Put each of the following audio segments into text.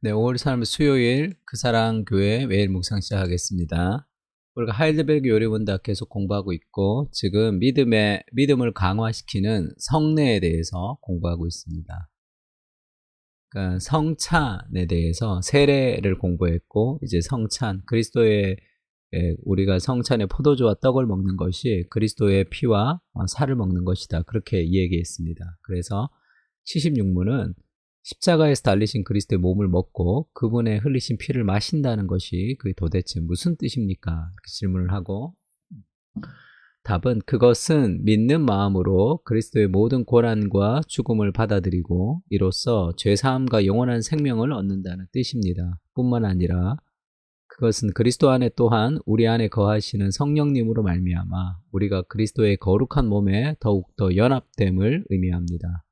네, 5월 3일 수요일 그사랑교회 매일 묵상 시작하겠습니다. 우리가 하이델베르그 요리문답 계속 공부하고 있고 지금 믿음을 강화시키는 성례에 대해서 공부하고 있습니다. 그러니까 성찬에 대해서 세례를 공부했고 이제 성찬 그리스도의 우리가 성찬의 포도주와 떡을 먹는 것이 그리스도의 피와 살을 먹는 것이다. 그렇게 얘기했습니다. 그래서 76문은 십자가에서 달리신 그리스도의 몸을 먹고 그분의 흘리신 피를 마신다는 것이 그게 도대체 무슨 뜻입니까? 이렇게 질문을 하고 답은 그것은 믿는 마음으로 그리스도의 모든 고난과 죽음을 받아들이고 이로써 죄사함과 영원한 생명을 얻는다는 뜻입니다. 뿐만 아니라 그것은 그리스도 안에 또한 우리 안에 거하시는 성령님으로 말미암아 우리가 그리스도의 거룩한 몸에 더욱더 연합됨을 의미합니다.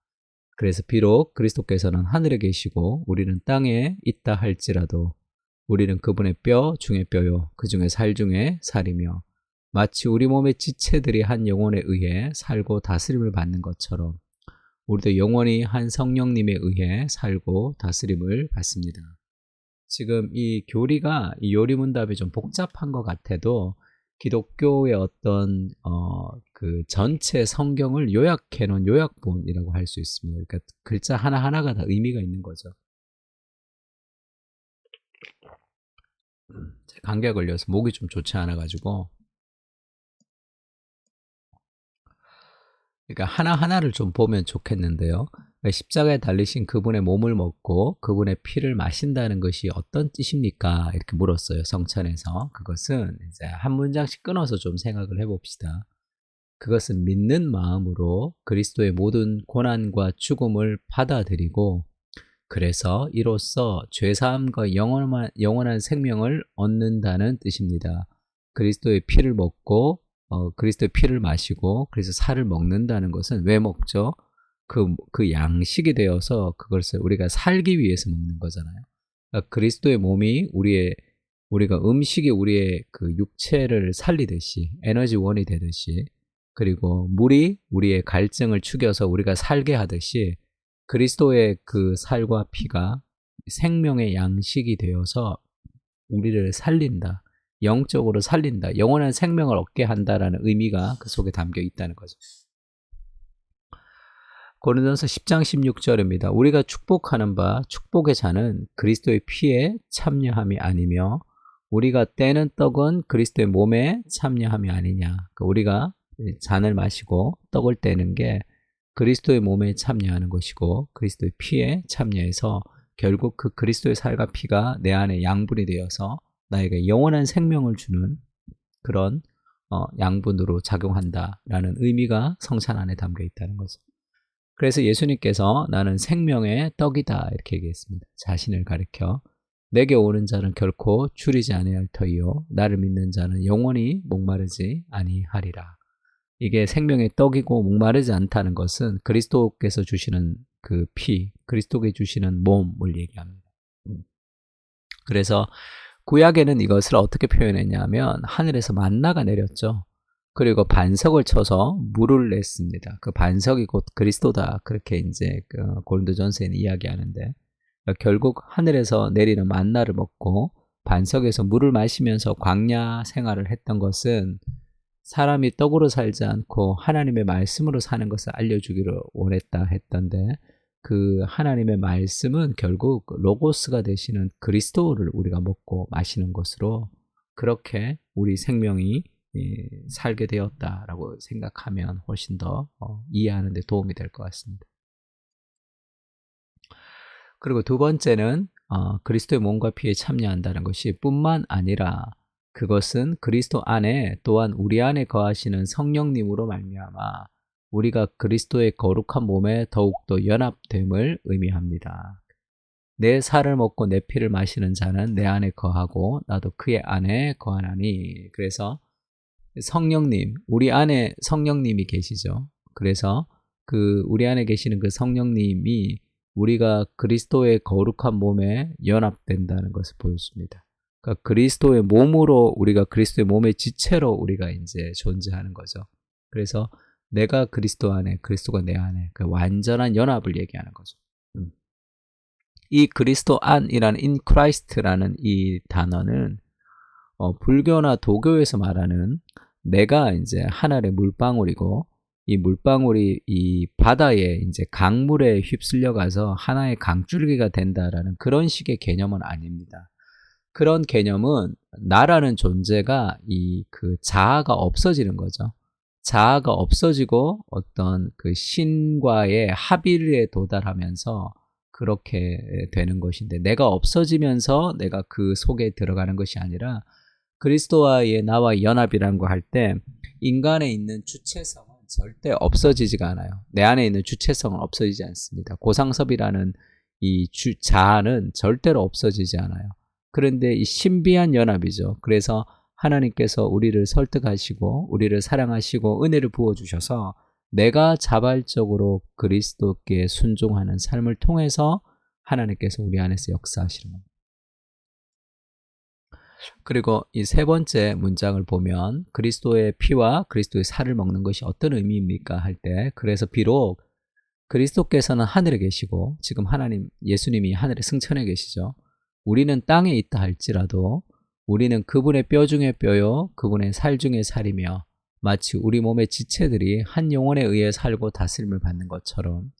그래서 비록 그리스도께서는 하늘에 계시고 우리는 땅에 있다 할지라도 우리는 그분의 뼈 중의 뼈요 그 중에 살 중에 살이며 마치 우리 몸의 지체들이 한 영혼에 의해 살고 다스림을 받는 것처럼 우리도 영원히 한 성령님에 의해 살고 다스림을 받습니다. 지금 이 교리가 이 요리문답이 좀 복잡한 것 같아도 기독교의 어떤 그 전체 성경을 요약해 놓은 요약본이라고 할 수 있습니다. 그러니까 글자 하나하나가 다 의미가 있는 거죠. 감기에 걸려서 목이 좀 좋지 않아 가지고 그러니까 하나하나를 좀 보면 좋겠는데요. 십자가에 달리신 그분의 몸을 먹고 그분의 피를 마신다는 것이 어떤 뜻입니까? 이렇게 물었어요. 성찬에서. 그것은 이제 한 문장씩 끊어서 좀 생각을 해봅시다. 그것은 믿는 마음으로 그리스도의 모든 고난과 죽음을 받아들이고 그래서 이로써 죄사함과 영원한 생명을 얻는다는 뜻입니다. 그리스도의 피를 먹고 그리스도의 피를 마시고 그래서 살을 먹는다는 것은 왜 먹죠? 그 양식이 되어서 그것을 우리가 살기 위해서 먹는 거잖아요. 그러니까 그리스도의 몸이 우리가 음식이 우리의 그 육체를 살리듯이 에너지원이 되듯이 그리고 물이 우리의 갈증을 축여서 우리가 살게 하듯이 그리스도의 그 살과 피가 생명의 양식이 되어서 우리를 살린다. 영적으로 살린다. 영원한 생명을 얻게 한다라는 의미가 그 속에 담겨 있다는 거죠. 고린도서 10장 16절입니다. 우리가 축복하는 바 축복의 잔은 그리스도의 피에 참여함이 아니며 우리가 떼는 떡은 그리스도의 몸에 참여함이 아니냐. 그러니까 우리가 잔을 마시고 떡을 떼는 게 그리스도의 몸에 참여하는 것이고 그리스도의 피에 참여해서 결국 그 그리스도의 살과 피가 내 안에 양분이 되어서 나에게 영원한 생명을 주는 그런 양분으로 작용한다라는 의미가 성찬 안에 담겨 있다는 거죠. 그래서 예수님께서 나는 생명의 떡이다 이렇게 얘기했습니다. 자신을 가리켜 내게 오는 자는 결코 줄이지 아니할 터이요 나를 믿는 자는 영원히 목마르지 아니하리라. 이게 생명의 떡이고 목마르지 않다는 것은 그리스도께서 주시는 그 피, 그리스도께 주시는 몸을 얘기합니다. 그래서 구약에는 이것을 어떻게 표현했냐면 하늘에서 만나가 내렸죠. 그리고 반석을 쳐서 물을 냈습니다. 그 반석이 곧 그리스도다. 그렇게 이제 그 고린도전서에는 이야기하는데 결국 하늘에서 내리는 만나를 먹고 반석에서 물을 마시면서 광야 생활을 했던 것은 사람이 떡으로 살지 않고 하나님의 말씀으로 사는 것을 알려주기를 원했다 했던데 그 하나님의 말씀은 결국 로고스가 되시는 그리스도를 우리가 먹고 마시는 것으로 그렇게 우리 생명이 살게 되었다라고 생각하면 훨씬 더 이해하는 데 도움이 될 것 같습니다. 그리고 두 번째는 그리스도의 몸과 피에 참여한다는 것이 뿐만 아니라 그것은 그리스도 안에 또한 우리 안에 거하시는 성령님으로 말미암아 우리가 그리스도의 거룩한 몸에 더욱더 연합됨을 의미합니다. 내 살을 먹고 내 피를 마시는 자는 내 안에 거하고 나도 그의 안에 거하나니. 그래서 성령님, 우리 안에 성령님이 계시죠. 그래서 그 우리 안에 계시는 그 성령님이 우리가 그리스도의 거룩한 몸에 연합된다는 것을 보여줍니다. 그러니까 그리스도의 몸으로 우리가 그리스도의 몸의 지체로 우리가 이제 존재하는 거죠. 그래서 내가 그리스도 안에, 그리스도가 내 안에 그 완전한 연합을 얘기하는 거죠. 이 그리스도 안이라는 in Christ라는 이 단어는 불교나 도교에서 말하는 내가 이제 하늘의 물방울이고 이 물방울이 이 바다에 이제 강물에 휩쓸려 가서 하나의 강줄기가 된다라는 그런 식의 개념은 아닙니다. 그런 개념은 나라는 존재가 이 그 자아가 없어지는 거죠. 자아가 없어지고 어떤 그 신과의 합일에 도달하면서 그렇게 되는 것인데 내가 없어지면서 내가 그 속에 들어가는 것이 아니라 그리스도와의 나와 연합이라는 거 할 때 인간에 있는 주체성은 절대 없어지지가 않아요. 내 안에 있는 주체성은 없어지지 않습니다. 고상섭이라는 이 자아는 절대로 없어지지 않아요. 그런데 이 신비한 연합이죠. 그래서 하나님께서 우리를 설득하시고 우리를 사랑하시고 은혜를 부어주셔서 내가 자발적으로 그리스도께 순종하는 삶을 통해서 하나님께서 우리 안에서 역사하시는 겁니다. 그리고 이 세 번째 문장을 보면 그리스도의 피와 그리스도의 살을 먹는 것이 어떤 의미입니까? 할 때 그래서 비록 그리스도께서는 하늘에 계시고 지금 하나님 예수님이 하늘에 승천해 계시죠. 우리는 땅에 있다 할지라도 우리는 그분의 뼈 중에 뼈요 그분의 살 중에 살이며 마치 우리 몸의 지체들이 한 영혼에 의해 살고 다스림을 받는 것처럼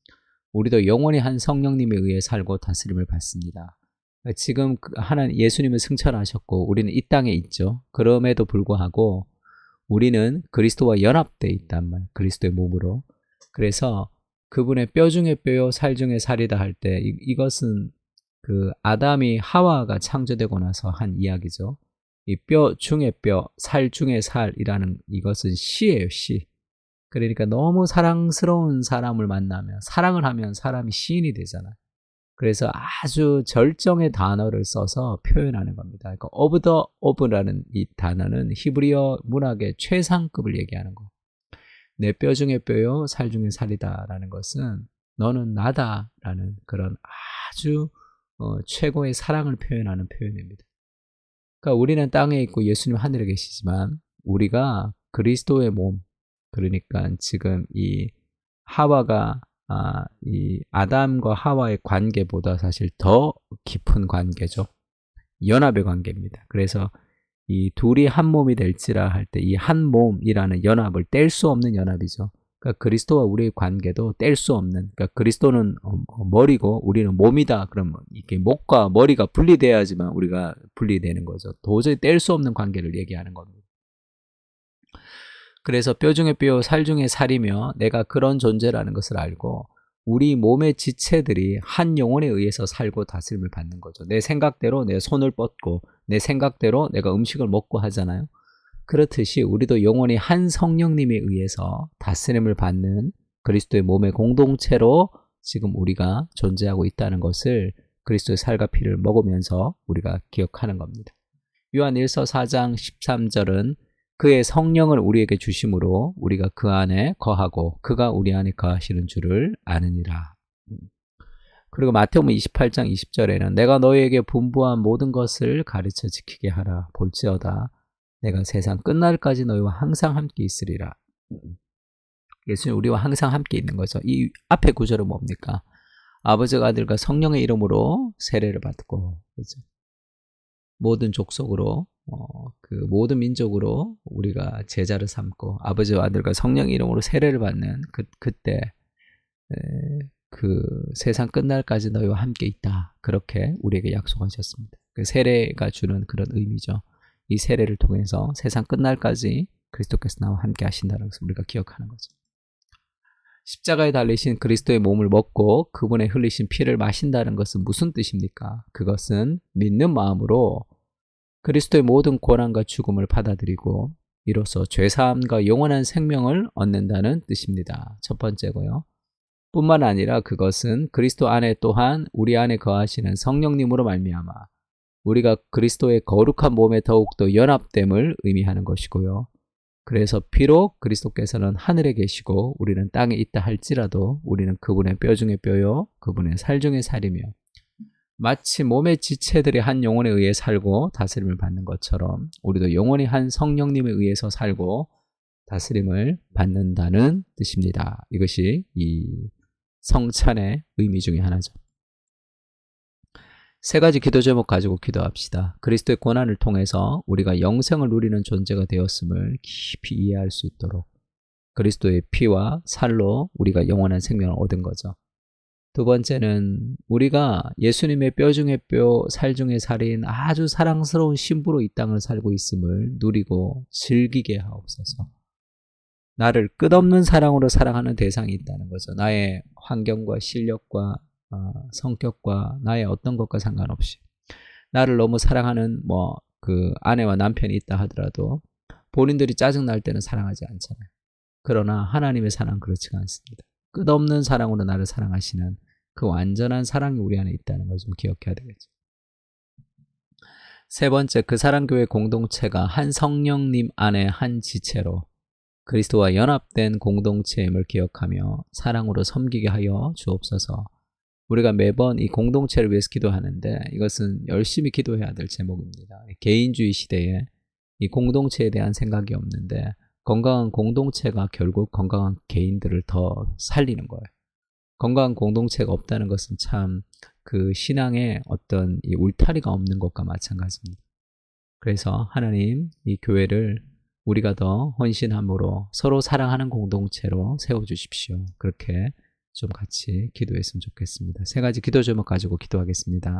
우리도 영원히 한 성령님에 의해 살고 다스림을 받습니다. 지금 하나님 예수님은 승천하셨고 우리는 이 땅에 있죠. 그럼에도 불구하고 우리는 그리스도와 연합되어 있단 말이에요. 그리스도의 몸으로. 그래서 그분의 뼈 중에 뼈요 살 중에 살이다 할 때 이것은 그 아담이 하와가 창조되고 나서 한 이야기죠. 이 뼈 중에 뼈, 살 중에 살이라는 이것은 시예요, 시. 그러니까 너무 사랑스러운 사람을 만나면 사랑을 하면 사람이 시인이 되잖아요. 그래서 아주 절정의 단어를 써서 표현하는 겁니다. 그러니까 of the of라는 이 단어는 히브리어 문학의 최상급을 얘기하는 거. 내 뼈 중에 뼈요, 살 중에 살이다라는 것은 너는 나다라는 그런 아주 최고의 사랑을 표현하는 표현입니다. 그러니까 우리는 땅에 있고 예수님 하늘에 계시지만 우리가 그리스도의 몸, 그러니까 지금 이 하와가 이 아담과 하와의 관계보다 사실 더 깊은 관계죠. 연합의 관계입니다. 그래서 이 둘이 한 몸이 될지라 할 때 이 한 몸이라는 연합을 뗄 수 없는 연합이죠. 그러니까 그리스도와 우리의 관계도 뗄 수 없는, 그러니까 그리스도는 머리고 우리는 몸이다. 그러면 이렇게 목과 머리가 분리돼야지만 우리가 분리되는 거죠. 도저히 뗄 수 없는 관계를 얘기하는 겁니다. 그래서 뼈 중에 뼈, 살 중에 살이며 내가 그런 존재라는 것을 알고 우리 몸의 지체들이 한 영혼에 의해서 살고 다스림을 받는 거죠. 내 생각대로 내 손을 뻗고 내 생각대로 내가 음식을 먹고 하잖아요. 그렇듯이 우리도 영혼이 한 성령님에 의해서 다스림을 받는 그리스도의 몸의 공동체로 지금 우리가 존재하고 있다는 것을 그리스도의 살과 피를 먹으면서 우리가 기억하는 겁니다. 요한 1서 4장 13절은 그의 성령을 우리에게 주심으로 우리가 그 안에 거하고 그가 우리 안에 거하시는 줄을 아느니라. 그리고 마태복음 28장 20절에는 내가 너희에게 분부한 모든 것을 가르쳐 지키게 하라. 볼지어다 내가 세상 끝날까지 너희와 항상 함께 있으리라. 예수님 우리와 항상 함께 있는 거죠. 이 앞에 구절은 뭡니까? 아버지가 아들과 성령의 이름으로 세례를 받고 그렇죠? 모든 족속으로 그 모든 민족으로 우리가 제자를 삼고 아버지와 아들과 성령의 이름으로 세례를 받는 그때 그 세상 끝날까지 너희와 함께 있다. 그렇게 우리에게 약속하셨습니다. 그 세례가 주는 그런 의미죠. 이 세례를 통해서 세상 끝날까지 그리스도께서 나와 함께 하신다는 것을 우리가 기억하는 거죠. 십자가에 달리신 그리스도의 몸을 먹고 그분의 흘리신 피를 마신다는 것은 무슨 뜻입니까? 그것은 믿는 마음으로 그리스도의 모든 고난과 죽음을 받아들이고 이로써 죄사함과 영원한 생명을 얻는다는 뜻입니다. 첫 번째고요. 뿐만 아니라 그것은 그리스도 안에 또한 우리 안에 거하시는 성령님으로 말미암아 우리가 그리스도의 거룩한 몸에 더욱더 연합됨을 의미하는 것이고요. 그래서 비록 그리스도께서는 하늘에 계시고 우리는 땅에 있다 할지라도 우리는 그분의 뼈 중에 뼈요 그분의 살 중에 살이며 마치 몸의 지체들이 한 영혼에 의해 살고 다스림을 받는 것처럼 우리도 영원히 한 성령님에 의해서 살고 다스림을 받는다는 뜻입니다. 이것이 이 성찬의 의미 중에 하나죠. 세 가지 기도 제목 가지고 기도합시다. 그리스도의 고난을 통해서 우리가 영생을 누리는 존재가 되었음을 깊이 이해할 수 있도록 그리스도의 피와 살로 우리가 영원한 생명을 얻은 거죠. 두 번째는 우리가 예수님의 뼈 중의 뼈, 살 중의 살인 아주 사랑스러운 신부로 이 땅을 살고 있음을 누리고 즐기게 하옵소서. 나를 끝없는 사랑으로 사랑하는 대상이 있다는 거죠. 나의 환경과 실력과 성격과 나의 어떤 것과 상관없이 나를 너무 사랑하는 그 아내와 남편이 있다 하더라도 본인들이 짜증날 때는 사랑하지 않잖아요. 그러나 하나님의 사랑은 그렇지가 않습니다. 끝없는 사랑으로 나를 사랑하시는 그 완전한 사랑이 우리 안에 있다는 걸 좀 기억해야 되겠죠. 세 번째, 그 사랑교회 공동체가 한 성령님 안에 한 지체로 그리스도와 연합된 공동체임을 기억하며 사랑으로 섬기게 하여 주옵소서. 우리가 매번 이 공동체를 위해서 기도하는데 이것은 열심히 기도해야 될 제목입니다. 개인주의 시대에 이 공동체에 대한 생각이 없는데 건강한 공동체가 결국 건강한 개인들을 더 살리는 거예요. 건강한 공동체가 없다는 것은 참 그 신앙에 어떤 이 울타리가 없는 것과 마찬가지입니다. 그래서 하나님 이 교회를 우리가 더 헌신함으로 서로 사랑하는 공동체로 세워주십시오. 그렇게 좀 같이 기도했으면 좋겠습니다. 세 가지 기도 제목 가지고 기도하겠습니다.